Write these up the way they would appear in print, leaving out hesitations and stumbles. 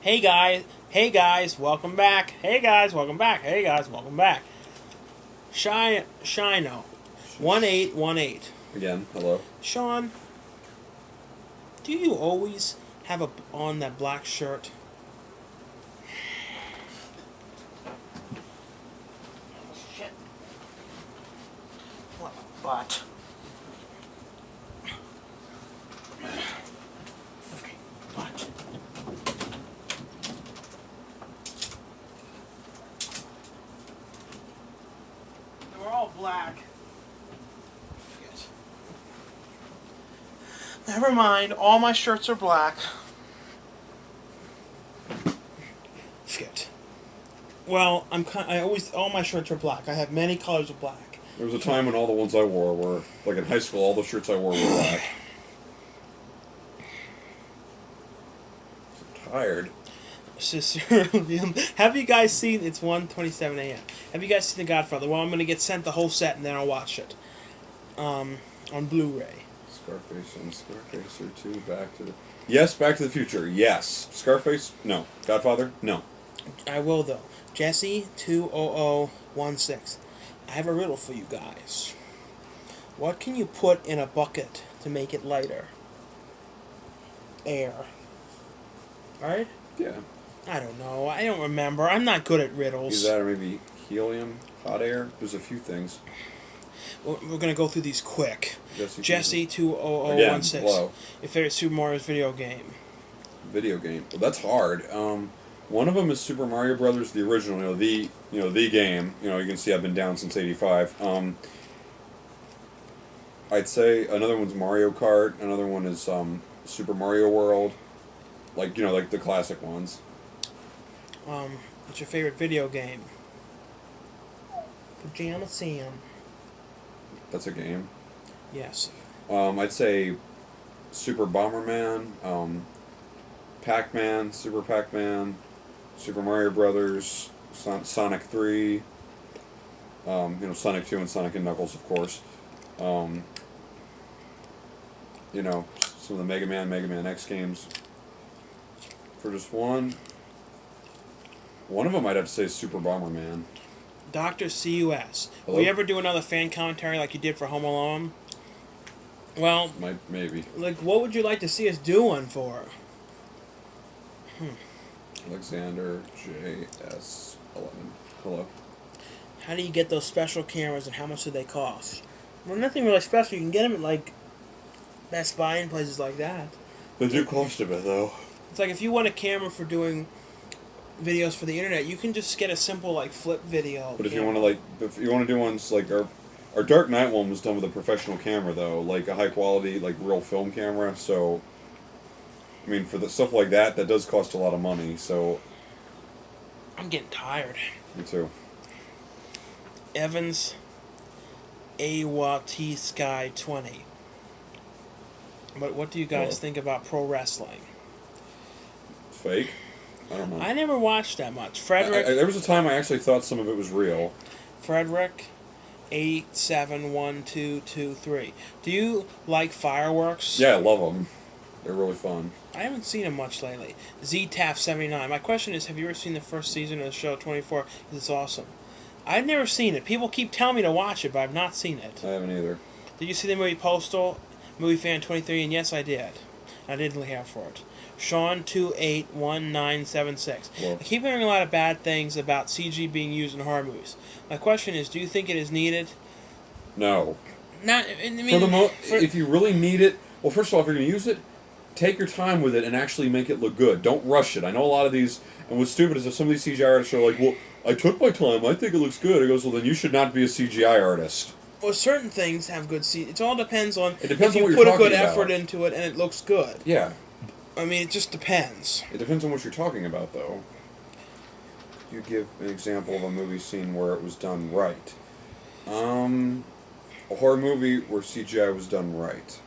Hey guys, welcome back. Hey guys, welcome back. Hey guys, welcome back. Shino, 1818. Again, hello. Shawn, do you always have on that black shirt? Shit. What a butt. Okay, butt. They were all black. Never mind, all my shirts are black. Shit. Well, all my shirts are black. I have many colors of black. There was a time when all the ones I wore were, like in high school, all the shirts I wore were black. I'm tired. Have you guys seen, it's 1:27 a.m. Have you guys seen The Godfather? Well, I'm going to get sent the whole set and then I'll watch it. On Blu-ray. Scarface and Scarface are two. Back to the... Yes, Back to the Future. Yes. Scarface? No. Godfather? No. I will, though. Jesse 20016. I have a riddle for you guys. What can you put in a bucket to make it lighter? Air. Alright? Yeah. I don't know. I don't remember. I'm not good at riddles. Either that or maybe helium, hot air. There's a few things. We're going to go through these quick. Jesse 20016. Again, hello. Your favorite Super Mario's video game? Video game. Well, that's hard. One of them is Super Mario Brothers, the original. The game. You can see I've been down since '85. I'd say another one's Mario Kart. Another one is Super Mario World. Like the classic ones. What's your favorite video game? Pajama Sam. That's a game. Yes. I'd say Super Bomberman, Pac-Man, Super Pac-Man, Super Mario Brothers, Sonic 3, Sonic 2 and Sonic and Knuckles, of course. Some of the Mega Man X games. For just one of them I'd have to say is Super Bomberman. Dr. CUS. Hello? Will you ever do another fan commentary like you did for Home Alone? Well, Maybe. Like, what would you like to see us do one for? Alexander JS11. Hello. How do you get those special cameras and how much do they cost? Well, nothing really special. You can get them at, like, Best Buy and places like that. They do cost a bit, though. It's like if you want a camera for doing videos for the internet, you can just get a simple, like, flip video. But if you want to do ones like our Dark Knight one was done with a professional camera, though, like a high quality, like real film camera. So, I mean, for the stuff like that does cost a lot of money. So, I'm getting tired. Me too. Evans, AWT Sky 20. But what do you guys think about pro wrestling? Fake. I don't know. I never watched that much. Frederick. There was a time I actually thought some of it was real. Frederick, 871223. Do you like fireworks? Yeah, I love them. They're really fun. I haven't seen them much lately. ZTAF79. My question is, have you ever seen the first season of the show 24? Because it's awesome. I've never seen it. People keep telling me to watch it, but I've not seen it. I haven't either. Did you see the movie Postal? Movie Fan 23? And yes, I did. I didn't care for it. Shawn 281976. Well, I keep hearing a lot of bad things about CG being used in horror movies. My question is, do you think it is needed? No. Not. I mean, if you really need it, well, first of all, if you're going to use it, take your time with it and actually make it look good. Don't rush it. I know a lot of these, and what's stupid is if some of these CGI artists are like, well, I took my time, I think it looks good. It goes, well, then you should not be a CGI artist. Well, certain things have good CGI. It all depends on if you put a good effort into it and it looks good. Yeah. I mean, it just depends. It depends on what you're talking about, though. You give an example of a movie scene where it was done right. A horror movie where CGI was done right.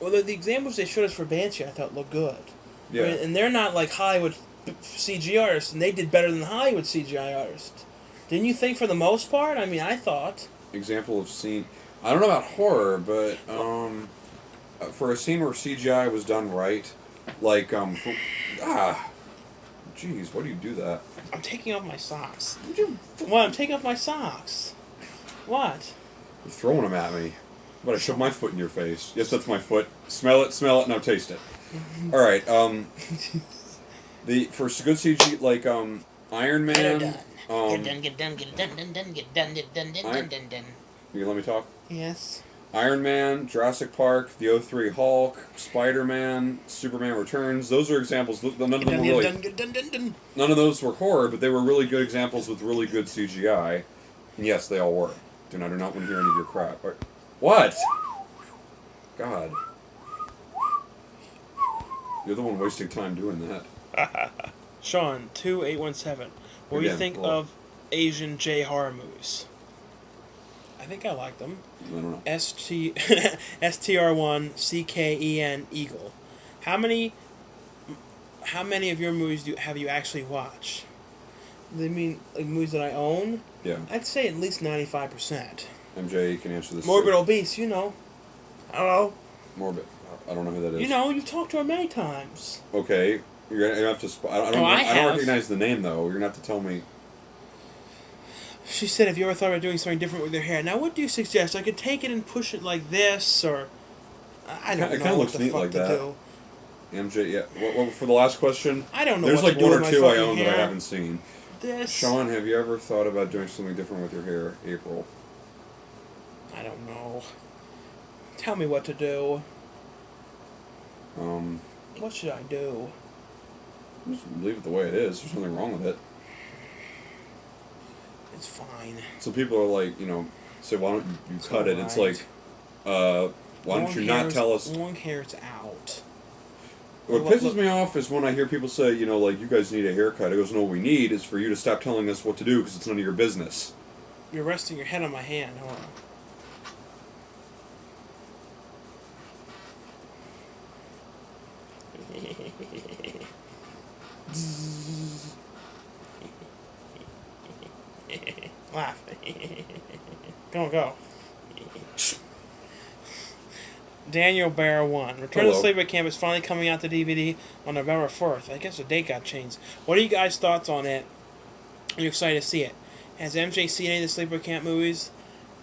Well, the examples they showed us for Banshee, I thought looked good. Yeah. I mean, and they're not like Hollywood CGI artists, and they did better than Hollywood CGI artists. Didn't you think for the most part? I mean, I thought. Example of scene. I don't know about horror, but for a scene where CGI was done right, like Jeez, why do you do that? I'm taking off my socks. Would you? What? I'm taking off my socks. What? You're throwing them at me. But I shoved my foot in your face. Yes, that's my foot. Smell it, now taste it. Alright, for good CG, like, Iron Man... Get done. You let me talk? Yes. Iron Man, Jurassic Park, the '03 Hulk, Spider-Man, Superman Returns. Those are examples. None of them were really... None of those were horror, but they were really good examples with really good CGI. And yes, they all were. I do not want to hear any of your crap. What? God. You're the one wasting time doing that. Shawn, 2817. What do you think of Asian J horror movies? I think I like them. I don't know. STR1 CKEN Eagle. How many of your movies have you actually watched? They mean like movies that I own? Yeah. I'd say at least 95%. MJ can answer this. Morbid Obese, you know. Hello. Morbid. I don't know who that is. You know, you've talked to her many times. Okay. You're gonna have to... I don't recognize the name, though. You're going to have to tell me. She said, have you ever thought about doing something different with your hair? Now, what do you suggest? I could take it and push it like this, or... I don't know what the fuck to do. MJ, yeah. Well, for the last question... I don't know There's what like to do one with or my two I fucking own hair. that I haven't seen. This... Shawn, have you ever thought about doing something different with your hair? April. I don't know. Tell me what to do. What should I do? Just leave it the way it is. There's nothing wrong with it. It's fine. Some people are like, say, why don't you cut it? It's like, why don't you not tell us? Long hair's out. What pisses me off is when I hear people say, like, you guys need a haircut. It goes, no, what we need is for you to stop telling us what to do because it's none of your business. You're resting your head on my hand. Hold on. Laugh. Go. Daniel Bear 1. Return to Sleeper Camp is finally coming out to DVD on November 4th. I guess the date got changed. What are you guys' thoughts on it? Are you excited to see it? Has MJ seen any of the Sleeper Camp movies?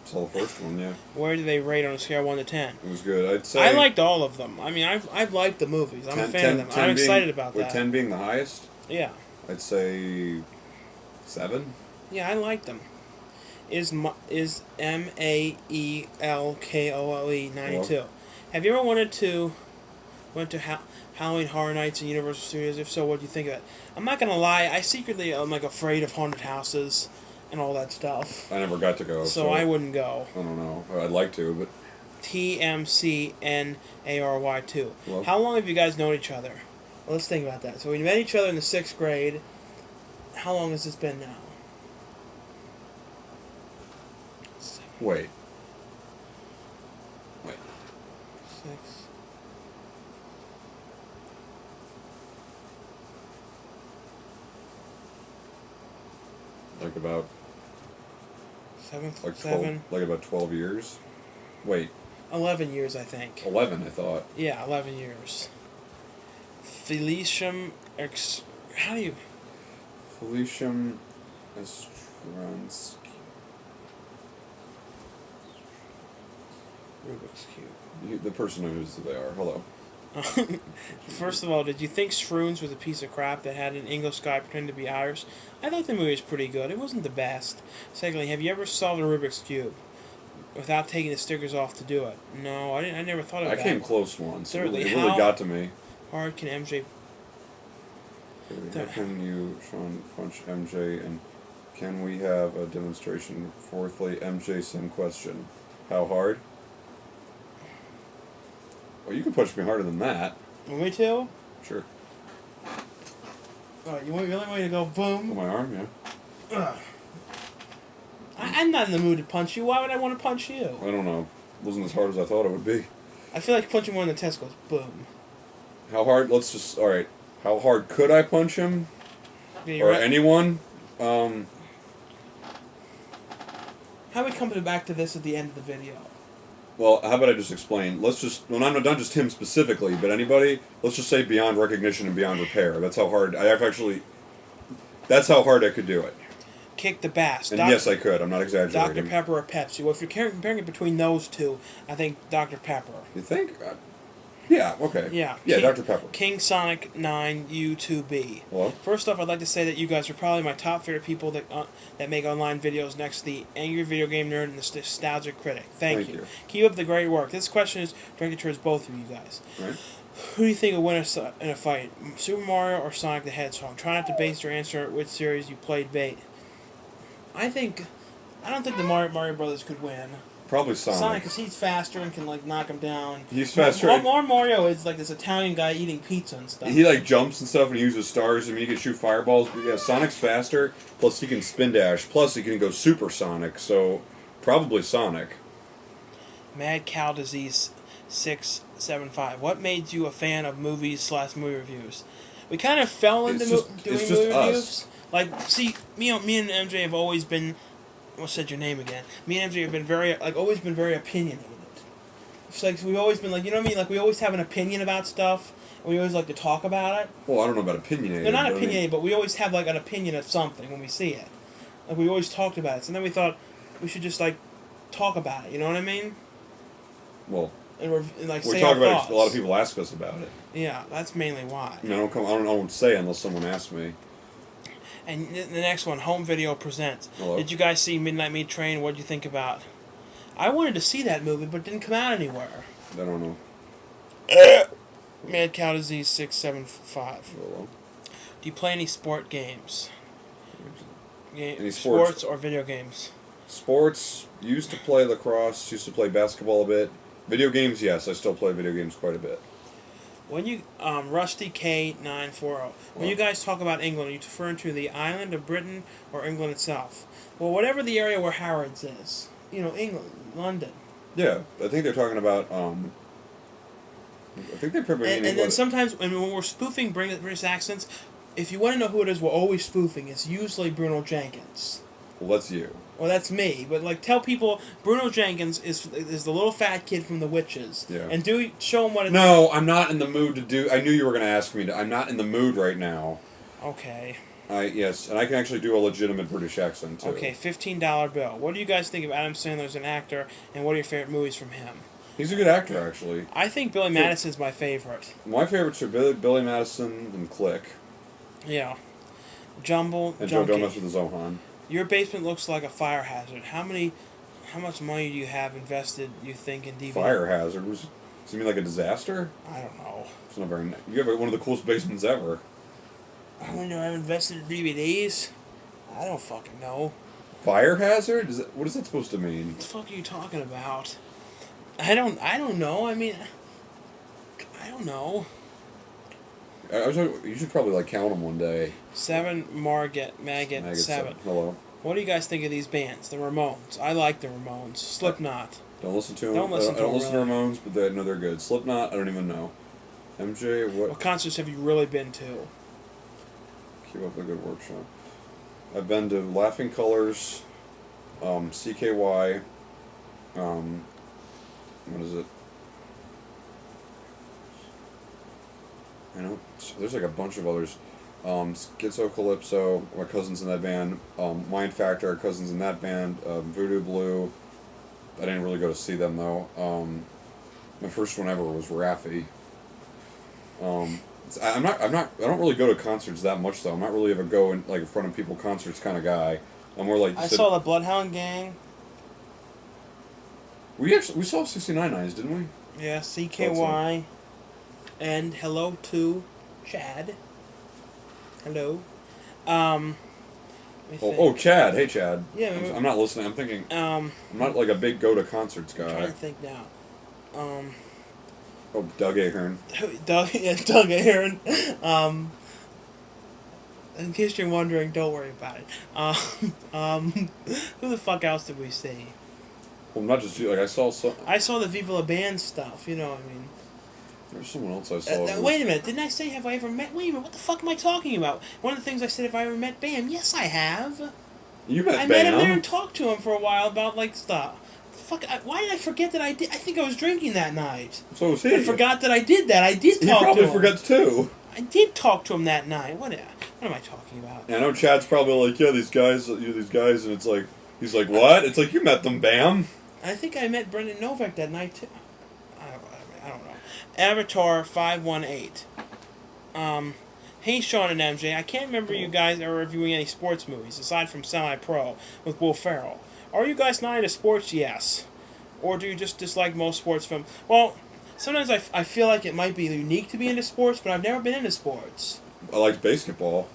Saw the first one, yeah. Where do they rate on a scale of 1 to 10? It was good. I'd say... I liked all of them. I mean, I've liked the movies. I'm a fan of them. I'm excited about that. With 10 being the highest? Yeah. I'd say 7. Yeah, I like them. Is MAELKOLE 92? Hello? Have you ever went to Halloween Horror Nights at Universal Studios? If so, what do you think of it? I'm not gonna lie, I secretly am like afraid of haunted houses and all that stuff. I never got to go, so I wouldn't go. I don't know. I'd like to, but TMCNARY2. Hello? How long have you guys known each other? Well, let's think about that. So we met each other in the 6th grade. How long has this been now? Wait. 6. Like about 7th, like 7. Like about 12 years. Wait. 11 years, I think. 11, I thought. Yeah, 11 years. Felicium how do you... Felicium Estransky. Rubik's Cube. The person knows who they are. Hello. First of all, did you think Shroons was a piece of crap that had an English guy pretend to be Irish? I thought the movie was pretty good. It wasn't the best. Secondly, have you ever solved a Rubik's Cube without taking the stickers off to do it? No, I didn't. I never thought of that. I came close once. Thirdly, it really got to me. Hard can MJ... How can you, Shawn, punch MJ, and can we have a demonstration? Fourthly, MJ, same question. How hard? Well, you can punch me harder than that. Want me to? Sure. Alright, you really want me to go boom? On my arm, yeah. I'm not in the mood to punch you. Why would I want to punch you? I don't know. It wasn't as hard as I thought it would be. I feel like punching one in the testicles. Boom. How hard? Let's just... Alright. How hard could I punch him? Yeah, or anyone? How we come back to this at the end of the video? Well, how about I just explain? Let's just... Well, not just him specifically, but anybody. Let's just say beyond recognition and beyond repair. That's how hard... I've actually That's how hard I could do it. Kick the Bass. And yes, I could. I'm not exaggerating. Dr. Pepper or Pepsi. Well, if you're comparing it between those two, I think Dr. Pepper. You think? Yeah, okay. Yeah. Yeah, Dr. Pepper. King Sonic 9 U2B. Hello? First off, I'd like to say that you guys are probably my top favorite people that make online videos next to the Angry Video Game Nerd and the Nostalgic Critic. Thank you. Keep up the great work. This question is directed towards both of you guys. Right. Who do you think will win in a fight? Super Mario or Sonic the Hedgehog? Try not to base your answer on which series you played bait. I don't think the Mario Brothers could win. Probably Sonic. Because he's faster and can, like, knock him down. He's faster. More Mario is, like, this Italian guy eating pizza and stuff. He, like, jumps and stuff and he uses stars. I mean, he can shoot fireballs. But, yeah, Sonic's faster. Plus, he can spin dash. Plus, he can go super Sonic. So, probably Sonic. Mad Cow Disease 675. What made you a fan of movies/movie reviews? We kind of fell into doing movie reviews. Like, see, me and MJ have always been... What's said your name again? Me and MJ have been always been very opinionated. It's like, we've always been like, you know what I mean? Like, we always have an opinion about stuff, and we always like to talk about it. Well, I don't know about opinionated. They're not opinionated, but we always have, like, an opinion of something when we see it. Like, we always talked about it. So then we thought we should just, like, talk about it, you know what I mean? Well, and like, we say talk our about thoughts. it. A lot of people ask us about it. Yeah, that's mainly why. I mean, I don't say unless someone asks me. And the next one, Home Video Presents. Hello? Did you guys see Midnight Meat Train? What did you think about? I wanted to see that movie, but it didn't come out anywhere. I don't know. Mad Cow Disease 675. Hello? Do you play any sport games? Any sports or video games? Sports. Used to play lacrosse. Used to play basketball a bit. Video games, yes. I still play video games quite a bit. When you, Rusty K940, when you guys talk about England, are you referring to the island of Britain or England itself? Well, whatever the area where Harrods is. You know, England, London. Yeah, I think they're talking about, I think they're probably And then sometimes, when we're spoofing British accents, if you want to know who it is, we're always spoofing. It's usually Bruno Jenkins. Well, that's you. Well, that's me. But, like, tell people Bruno Jenkins is the little fat kid from The Witches. Yeah. And show them what it's... No, I'm not in the mood to do... I knew you were going to ask me. I'm not in the mood right now. Okay. Yes, and I can actually do a legitimate British accent, too. Okay, $15 bill. What do you guys think of Adam Sandler as an actor, and what are your favorite movies from him? He's a good actor, actually. I think Billy Madison's my favorite. My favorites are Billy Madison and Click. Yeah. Jumble, And Junkie. Joe Domas with the Zohan. Your basement looks like a fire hazard. How much money do you have invested, you think, in DVD? Fire hazard? Does it mean like a disaster? I don't know. It's not very... You have one of the coolest basements ever. I don't know. I've invested in DVDs. I don't fucking know. Fire hazard? What is that supposed to mean? What the fuck are you talking about? I don't know. I mean, I don't know. You should probably like count them one day. 7 Maggot 7. Hello. What do you guys think of these bands? The Ramones. I like the Ramones. Slipknot. Don't listen to them. Don't listen I don't listen to Ramones, but I know they're good. Slipknot, I don't even know. MJ, What concerts have you really been to? Keep up the good work, Sean. I've been to Laughing Colors, CKY, what is it? I know there's like a bunch of others. Schizo Calypso, my cousin's in that band. Mind Factor, our cousin's in that band. Voodoo Blue. I didn't really go to see them though. My first one ever was Raffi. I don't really go to concerts that much though. I'm not really ever go in like in front of people concerts kind of guy. I'm more like. I saw the Bloodhound Gang. We saw 69 Eyes, didn't we? Yeah, CKY. And hello to Chad. Hello. Oh, Chad. Hey, Chad. Yeah. I'm not listening. I'm thinking. I'm not like a big go to concerts guy. I'm trying to think now. Oh, Doug Ahern. Doug Ahern. In case you're wondering, don't worry about it. Who the fuck else did we see? Well, not just you. Like I saw the Viva La Band stuff. You know what I mean. There's someone else I saw. Wait a minute. Didn't I say have I ever met? Wait a minute. What the fuck am I talking about? One of the things I said, have I ever met Bam? Yes, I have. You met Bam. I met him there and talked to him for a while about like stuff. Fuck. Why did I forget that I did? I think I was drinking that night. So was he. I forgot that I did that. I did talk to him. He probably forgot too. I did talk to him that night. What? What am I talking about? And I know Chad's probably like, yeah, these guys, and it's like, he's like, what? It's like, you met them, Bam. I think I met Brendan Novak that night too. I don't know. Avatar 518. Hey Shawn and MJ, I can't remember you guys are reviewing any sports movies aside from Semi Pro with Will Ferrell. Are you guys not into sports? Yes. Or do you just dislike most sports films? Well, sometimes I feel like it might be unique to be into sports, but I've never been into sports. I liked basketball.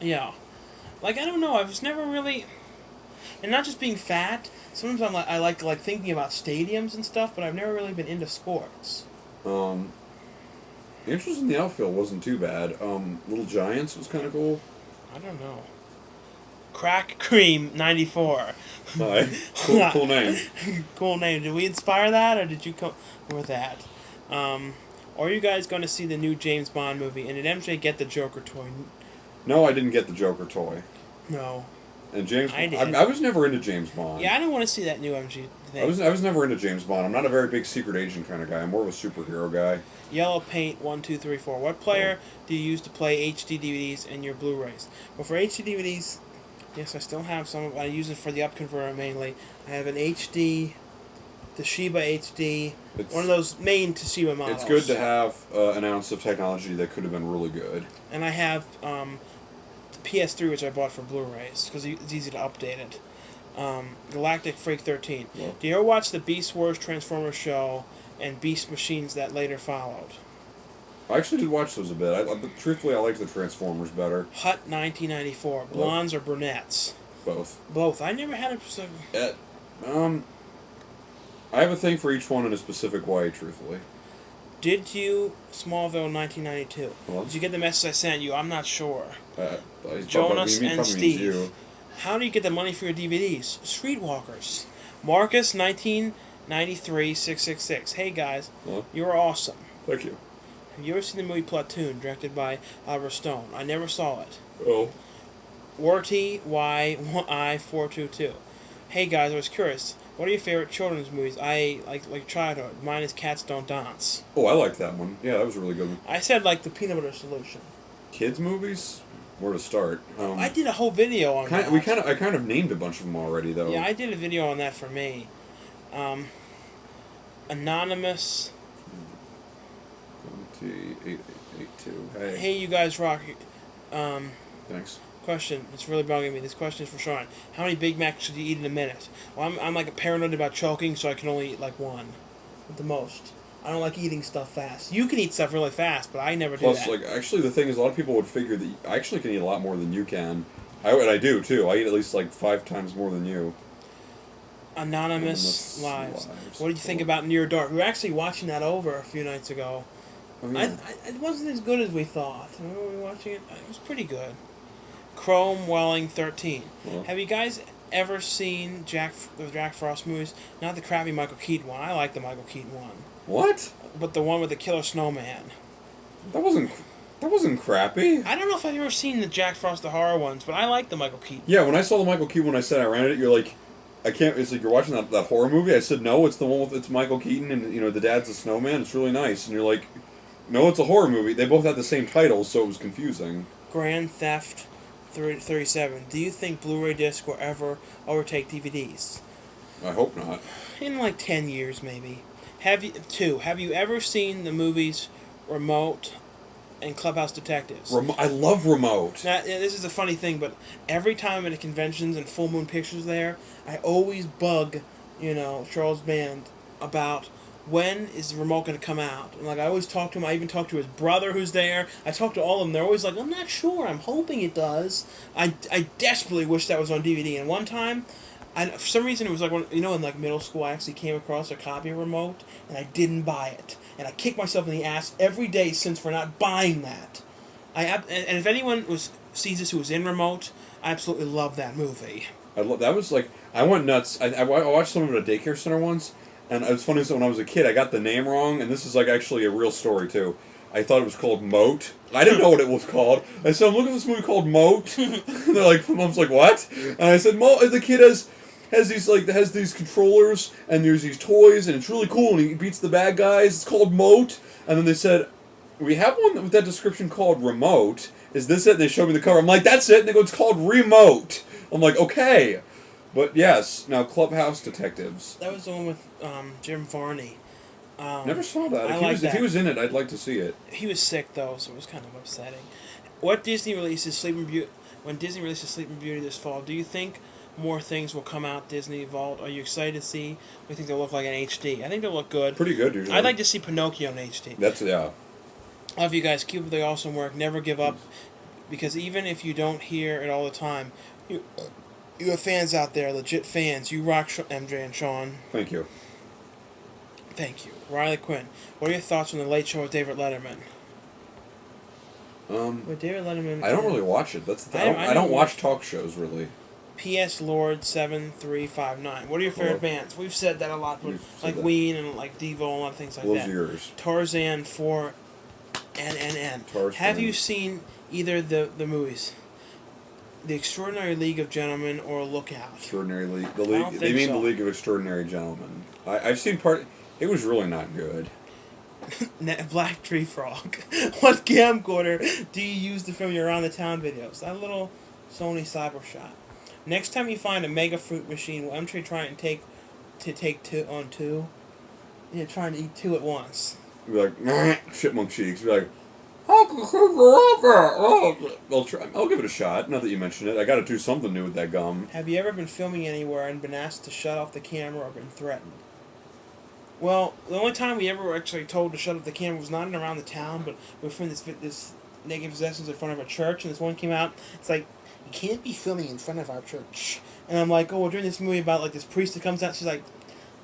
Yeah. Like, I don't know, I was never really... And not just being fat, sometimes I like thinking about stadiums and stuff, but I've never really been into sports. Interest in the outfield wasn't too bad. Little Giants was kind of cool. I don't know. Crack Cream 94. Hi. Cool name. Cool name. Did we inspire that, or did you come with that? Are you guys going to see the new James Bond movie? And did MJ get the Joker toy? No, I didn't get the Joker toy. No. And James, I was never into James Bond. Yeah, I didn't want to see that new MJ thing. I was never into James Bond. I'm not a very big secret agent kind of guy. I'm more of a superhero guy. Yellow Paint 1234. What player do you use to play HD DVDs and your Blu-rays? Well, for HD DVDs, yes, I still have some. I use it for the upconverter mainly. I have an HD, Toshiba HD, one of those main Toshiba models. It's good to have an ounce of technology that could have been really good. And I have the PS3, which I bought for Blu-rays because it's easy to update it. Galactic Freak 13. Yeah. Do you ever watch the Beast Wars Transformers show and Beast Machines that later followed? I actually did watch those a bit. Truthfully, I liked the Transformers better. Hut 1994. Blondes or brunettes? Both. Both. I never had a... I have a thing for each one in a specific way, truthfully. Did you Smallville 1992? Well, Did you get the message I sent you? I'm not sure. Jonas and Steve. How do you get the money for your DVDs? Streetwalkers. Marcus 1993 666. Hey guys, you are awesome. Thank you. Have you ever seen the movie Platoon, directed by Oliver Stone? I never saw it. Oh. Warty Y422. Hey guys, I was curious. What are your favorite children's movies? I like childhood. Mine is Cats Don't Dance. Oh, I like that one. Yeah, that was a really good one. I said like the Peanut Butter Solution. Kids movies? Where to start? I did a whole video on that. I kind of named a bunch of them already, though. Yeah, I did a video on that for me. Anonymous. 8882. Hey. Hey, you guys rock. Thanks. Question. It's really bugging me. This question is for Sean. How many Big Macs should you eat in a minute? Well, I'm like a paranoid about choking, so I can only eat like one, at the most. I don't like eating stuff fast. You can eat stuff really fast, but I never do that. Plus, actually, the thing is, a lot of people would figure that I actually can eat a lot more than you can. And I do, too. I eat at least, 5 times more than you. Anonymous Lives. What did you think about Near Dark? We were actually watching that over a few nights ago. Oh, yeah. It wasn't as good as we thought. Remember we were watching it? It was pretty good. Chrome Welling 13. Well. Have you guys ever seen the Jack Frost movies? Not the crappy Michael Keaton one. I like the Michael Keaton one. What? But the one with the killer snowman. That wasn't crappy. I don't know if I've ever seen the Jack Frost the horror ones, but I like the Michael Keaton. Yeah, when I saw the Michael Keaton when I said I rented it, you're like, I can't. It's like you're watching that horror movie. I said no, it's the one with it's Michael Keaton and the dad's a snowman. It's really nice, and you're like, no, it's a horror movie. They both had the same title, so it was confusing. Grand Theft 37. Do you think Blu-ray discs will ever overtake DVDs? I hope not. In 10 years, maybe. Have you ever seen the movies Remote and Clubhouse Detectives? I love Remote. Now, this is a funny thing, but every time I'm at conventions and Full Moon Pictures there, I always bug, Charles Band about when is the Remote going to come out. And I always talk to him. I even talk to his brother who's there. I talk to all of them. They're always like, I'm not sure. I'm hoping it does. I desperately wish that was on DVD. And one time, for some reason, it was in middle school, I actually came across a copy of Remote, and I didn't buy it. And I kick myself in the ass every day since for not buying that. And if anyone sees this who was in Remote, I absolutely love that movie. I went nuts. I watched some of it at a daycare center once, and it was funny. So when I was a kid, I got the name wrong, and this is actually a real story too. I thought it was called Moat. I didn't know what it was called. I said, I'm looking at this movie called Moat. They're like, Mom's like, what? And I said, Moat. The kid has these controllers and there's these toys and it's really cool and he beats the bad guys. It's called Moat. And then they said, we have one with that description called Remote. is this it? And they show me the cover. I'm like, that's it. And they go, it's called Remote. I'm like, okay. But yes, now Clubhouse Detectives. That was the one with Jim Varney. Never saw that. If he was in it, I'd like to see it. He was sick though, so it was kind of upsetting. What Disney releases Sleeping Beauty? When Disney releases Sleeping Beauty this fall, do you think more things will come out Disney Vault? Are you excited to see? We think they'll look like an HD. I think they'll look good. Pretty good usually. I'd like to see Pinocchio in HD. That's I love you guys. Keep up the awesome work. Never give up, because even if you don't hear it all the time, you have fans out there, legit fans. You rock, MJ and Shawn. Thank you. Thank you. Riley Quinn, what are your thoughts on the Late Show with David Letterman? With David Letterman, I don't really watch it. That's the thing. I don't watch talk shows really. P.S. Lord 7359. What are your favorite bands? We've said that a lot, but like Ween and like Devo and a lot of things like that. Yours? Tarzan 4 NNN. Tarzan. Have you seen either the movies? The Extraordinary League of Gentlemen or Lookout? Extraordinary League. The League. They mean the League of Extraordinary Gentlemen. I've seen part. It was really not good. Black Tree Frog. What camcorder do you use to film your around the town videos? That little Sony Cybershot. Next time you find a mega fruit machine, will MJ try and take two on two? Yeah, trying to eat two at once. Be like chipmunk cheeks. Be like, I'll try. I'll give it a shot. Now that you mention it, I got to do something new with that gum. Have you ever been filming anywhere and been asked to shut off the camera or been threatened? Well, the only time we ever were actually told to shut off the camera was not in around the town, but we were filming this Naked Possessions in front of a church, and this one came out. It's like, you can't be filming in front of our church. And I'm like, oh, we're doing this movie about like this priest that comes out. She's like,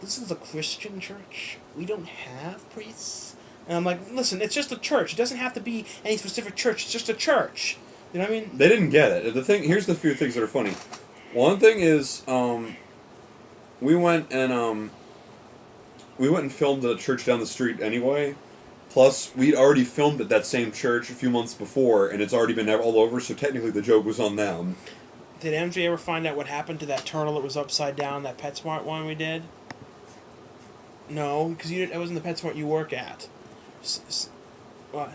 this is a Christian church. We don't have priests. And I'm like, listen, it's just a church. It doesn't have to be any specific church. It's just a church. You know what I mean? They didn't get it. Here's the few things that are funny. One thing is, we went and filmed at a church down the street anyway. Plus, we'd already filmed at that same church a few months before, and it's already been all over, so technically the joke was on them. Did MJ ever find out what happened to that turtle that was upside down, that PetSmart one we did? No, because it wasn't the PetSmart you work at. What?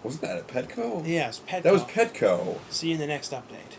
Wasn't that at Petco? Yes, Petco. That was Petco. See you in the next update.